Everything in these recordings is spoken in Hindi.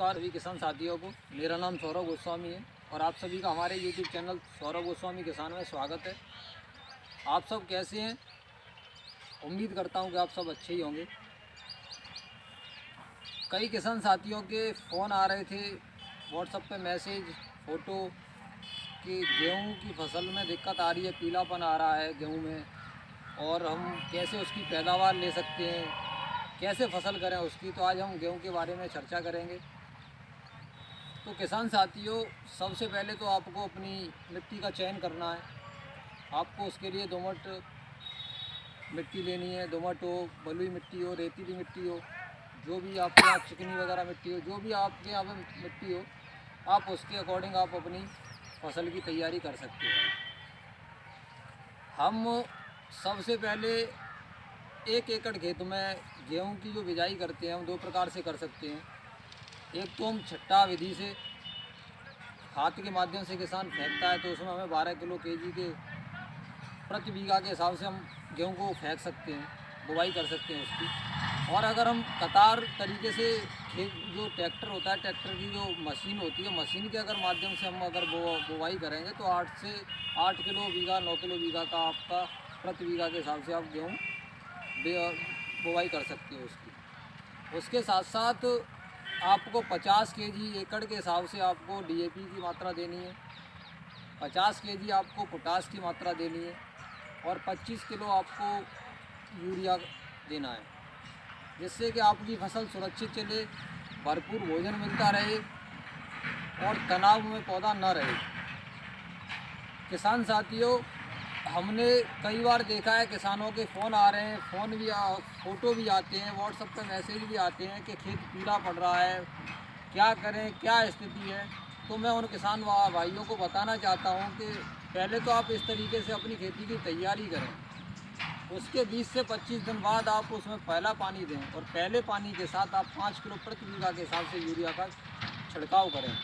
नमस्कार सभी किसान साथियों को। मेरा नाम सौरभ गोस्वामी है और आप सभी का हमारे YouTube चैनल सौरभ गोस्वामी किसान में स्वागत है। आप सब कैसे हैं? उम्मीद करता हूं कि आप सब अच्छे ही होंगे। कई किसान साथियों के फ़ोन आ रहे थे, व्हाट्सएप पे मैसेज, फ़ोटो कि गेहूं की फसल में दिक्कत आ रही है, पीलापन आ रहा है गेहूं में और हम कैसे उसकी पैदावार ले सकते हैं, कैसे फसल करें उसकी। तो आज हम गेहूं के बारे में चर्चा करेंगे। तो किसान साथियों, सबसे पहले तो आपको अपनी मिट्टी का चयन करना है। आपको उसके लिए दोमट मिट्टी लेनी है। दोमट हो, बलुई मिट्टी हो, रेतीली मिट्टी हो, जो भी आपके यहाँ चिकनी वगैरह मिट्टी हो, जो भी आपके यहाँ पे मिट्टी हो, आप उसके अकॉर्डिंग आप अपनी फसल की तैयारी कर सकते हो। हम सबसे पहले 1 एकड़ खेत में गेहूं की जो बिजाई करते हैं हम 2 प्रकार से कर सकते हैं। एक तो हम छट्टा विधि से हाथ के माध्यम से किसान फेंकता है, तो उसमें हमें 12 किलो केजी के प्रति बीघा के हिसाब से हम गेहूं को फेंक सकते हैं, बुवाई कर सकते हैं उसकी। और अगर हम कतार तरीके से खेत, जो ट्रैक्टर होता है, ट्रैक्टर की जो मशीन होती है, मशीन के अगर माध्यम से हम अगर बुवाई करेंगे तो 8 से 8 किलो बीघा, 9 किलो बीघा का आपका प्रति बीघा के हिसाब से आप गेहूँ बुवाई कर सकते हो उसकी। उसके साथ साथ आपको 50 केजी एकड़ के हिसाब से आपको डीएपी की मात्रा देनी है, 50 केजी आपको पोटास की मात्रा देनी है और 25 किलो आपको यूरिया देना है, जिससे कि आपकी फसल सुरक्षित चले, भरपूर भोजन मिलता रहे और तनाव में पौधा न रहे। किसान साथियों, हमने कई बार देखा है किसानों के फ़ोन आ रहे हैं, फ़ोटो भी आते हैं, व्हाट्सएप पर मैसेज भी आते हैं कि खेत पीला पड़ रहा है, क्या करें, क्या स्थिति है। तो मैं उन किसान भाइयों को बताना चाहता हूं कि पहले तो आप इस तरीके से अपनी खेती की तैयारी करें। उसके 20 से 25 दिन बाद आप उसमें पहला पानी दें और पहले पानी के साथ आप 5 किलो प्रति बीघा के हिसाब से यूरिया का छिड़काव करें।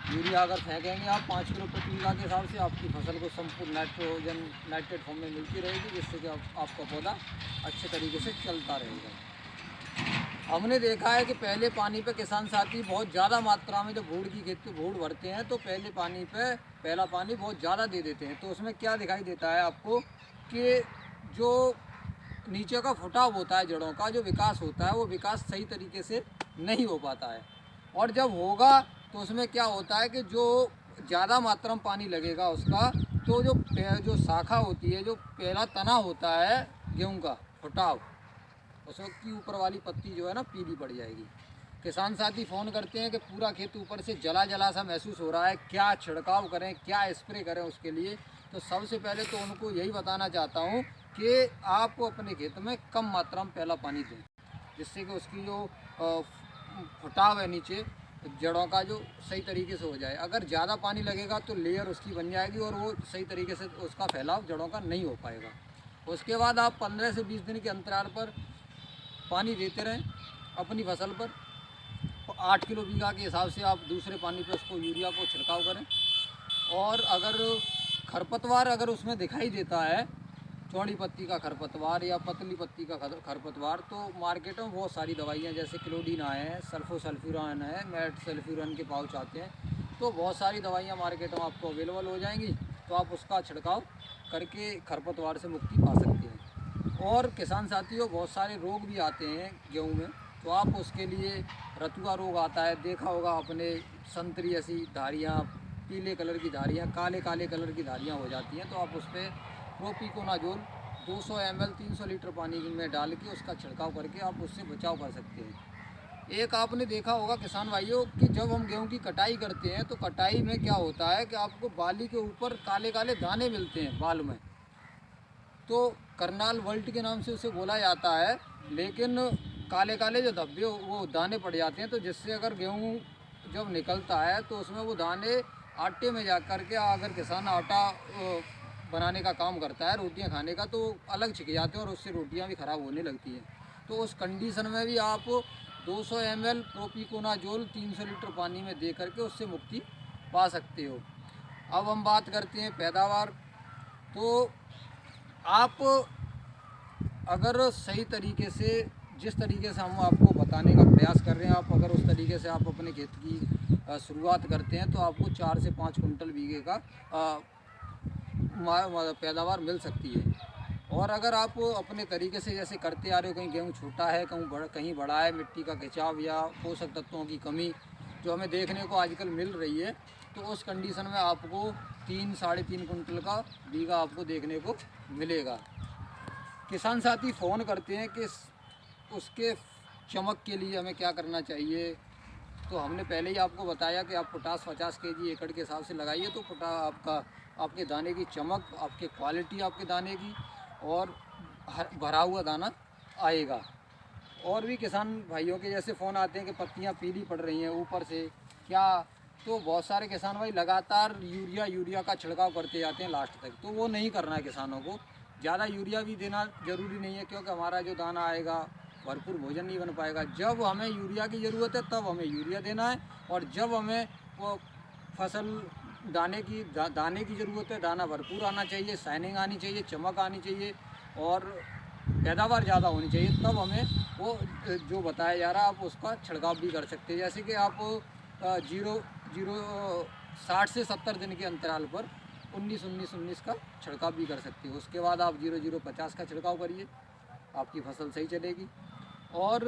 यूरिया अगर फेंकेंगे आप 5 किलो प्रति बीघा के हिसाब से, आपकी फसल को संपूर्ण नाइट्रोजन नाइट्रेट फॉर्म में मिलती रहेगी, जिससे कि आपका पौधा अच्छे तरीके से चलता रहेगा। हमने देखा है कि पहले पानी पे किसान साथी बहुत ज़्यादा मात्रा में, जब भूड़ की खेती भूड़ भरते हैं तो पहले पानी पे पहला पानी बहुत ज़्यादा दे देते हैं। तो उसमें क्या दिखाई देता है आपको कि जो नीचे का फुटाव होता है, जड़ों का जो विकास होता है, वो विकास सही तरीके से नहीं हो पाता है। और जब होगा तो उसमें क्या होता है कि जो ज़्यादा मात्रा में पानी लगेगा उसका, तो जो शाखा होती है, जो पहला तना होता है गेहूँ का फुटाव, उसकी ऊपर वाली पत्ती जो है ना पीली पड़ जाएगी। किसान साथी फ़ोन करते हैं कि पूरा खेत ऊपर से जला जला सा महसूस हो रहा है, क्या छिड़काव करें, क्या स्प्रे करें उसके लिए। तो सबसे पहले तो उनको यही बताना चाहता हूँ कि आप अपने खेत में कम मात्रा में पहला पानी दें, जिससे कि उसकी जो फुटाव है नीचे जड़ों का, जो सही तरीके से हो जाए। अगर ज़्यादा पानी लगेगा तो लेयर उसकी बन जाएगी और वो सही तरीके से उसका फैलाव जड़ों का नहीं हो पाएगा। उसके बाद आप 15 से 20 दिन के अंतराल पर पानी देते रहें अपनी फसल पर। 8 किलो बीघा के हिसाब से आप दूसरे पानी पर उसको यूरिया को छिड़काव करें। और अगर खरपतवार अगर उसमें दिखाई देता है, चौड़ी पत्ती का खरपतवार या पतली पत्ती का खरपतवार, तो मार्केट में बहुत सारी दवाइयाँ जैसे क्लोडीन है, सल्फोसल्फ्यूरान है, मेट सल्फ्यूरान के पाउच आते हैं, तो बहुत सारी दवाइयाँ मार्केट में आपको अवेलेबल हो जाएंगी। तो आप उसका छिड़काव करके खरपतवार से मुक्ति पा सकते हैं। और किसान साथियों, बहुत सारे रोग भी आते हैं गेहूँ में, तो आप उसके लिए रतुआ रोग आता है, देखा होगा आपने, संतरी ऐसी धारियाँ, पीले कलर की धारियाँ, काले काले कलर की धारियाँ हो जाती हैं। तो आप उस पर प्रोपिकोनाजोल 200 ml 300 लीटर पानी में डाल के उसका छिड़काव करके आप उससे बचाव कर सकते हैं। एक आपने देखा होगा किसान भाइयों कि जब हम गेहूं की कटाई करते हैं तो कटाई में क्या होता है कि आपको बाली के ऊपर काले काले दाने मिलते हैं बाल में, तो करनाल वल्ट के नाम से उसे बोला जाता है। लेकिन काले काले जो धब्बे वो दाने पड़ जाते हैं, तो जिससे अगर गेहूँ जब निकलता है तो उसमें वो दाने आटे में जा कर के, अगर किसान आटा बनाने का काम करता है, रोटियां खाने का, तो अलग छिक जाते हैं और उससे रोटियां भी ख़राब होने लगती हैं। तो उस कंडीशन में भी आप 200 ml प्रोपिकोनाजोल 300 लीटर पानी में दे करके उससे मुक्ति पा सकते हो। अब हम बात करते हैं पैदावार। तो आप अगर सही तरीके से जिस तरीके से हम आपको बताने का प्रयास कर रहे हैं, आप अगर उस तरीके से आप अपने खेत की शुरुआत करते हैं तो आपको 4 से 5 कुंटल बीघे का पैदावार मिल सकती है। और अगर आप अपने तरीके से जैसे करते आ रहे हो, कहीं गेहूँ छोटा है, कहीं बड़ा है, मिट्टी का खिंचाव या पोषक तत्वों की कमी जो हमें देखने को आजकल मिल रही है, तो उस कंडीशन में आपको 3 साढ़े 3 कुंटल का बीघा आपको देखने को मिलेगा। किसान साथी फ़ोन करते हैं कि उसके चमक के लिए हमें क्या करना चाहिए, तो हमने पहले ही आपको बताया कि आप पोटास 50 केजी एकड़ के हिसाब से लगाइए, तो आपके दाने की चमक, आपके क्वालिटी आपके दाने की, और भरा हुआ दाना आएगा। और भी किसान भाइयों के जैसे फ़ोन आते हैं कि पत्तियां पीली पड़ रही हैं ऊपर से क्या, तो बहुत सारे किसान भाई लगातार यूरिया का छिड़काव करते जाते हैं लास्ट तक, तो वो नहीं करना है किसानों को। ज़्यादा यूरिया भी देना ज़रूरी नहीं है, क्योंकि हमारा जो दाना आएगा भरपूर भोजन नहीं बन पाएगा। जब हमें यूरिया की ज़रूरत है तब हमें यूरिया देना है, और जब हमें वो फसल दाने की ज़रूरत है, दाना भरपूर आना चाहिए, शाइनिंग आनी चाहिए, चमक आनी चाहिए और पैदावार ज़्यादा होनी चाहिए, तब हमें वो जो बताया जा रहा है आप उसका छिड़काव भी कर सकते हैं। जैसे कि आप 60 से 70 दिन के अंतराल पर 19-19-19 का छिड़काव भी कर सकते हो। उसके बाद आप 00-50 का छिड़काव करिए, आपकी फसल सही चलेगी। और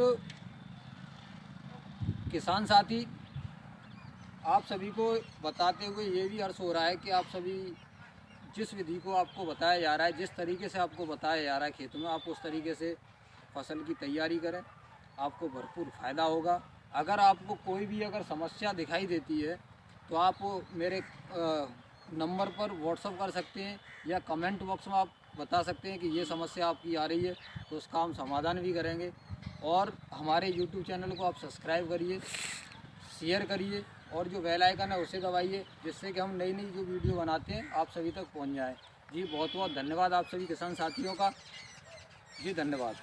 किसान साथी, आप सभी को बताते हुए ये भी अर्थ हो रहा है कि आप सभी जिस विधि को आपको बताया जा रहा है, जिस तरीके से आपको बताया जा रहा है खेत में, आप उस तरीके से फसल की तैयारी करें, आपको भरपूर फ़ायदा होगा। अगर आपको कोई भी अगर समस्या दिखाई देती है तो आप मेरे नंबर पर व्हाट्सअप कर सकते हैं, या कमेंट बॉक्स में आप बता सकते हैं कि ये समस्या आपकी आ रही है, तो उसका हम समाधान भी करेंगे। और हमारे यूट्यूब चैनल को आप सब्सक्राइब करिए, शेयर करिए, और जो बेल आइकन है उसे दबाइए, जिससे कि हम नई नई जो वीडियो बनाते हैं आप सभी तक पहुंच जाए। जी बहुत बहुत धन्यवाद आप सभी किसान साथियों का। जी धन्यवाद।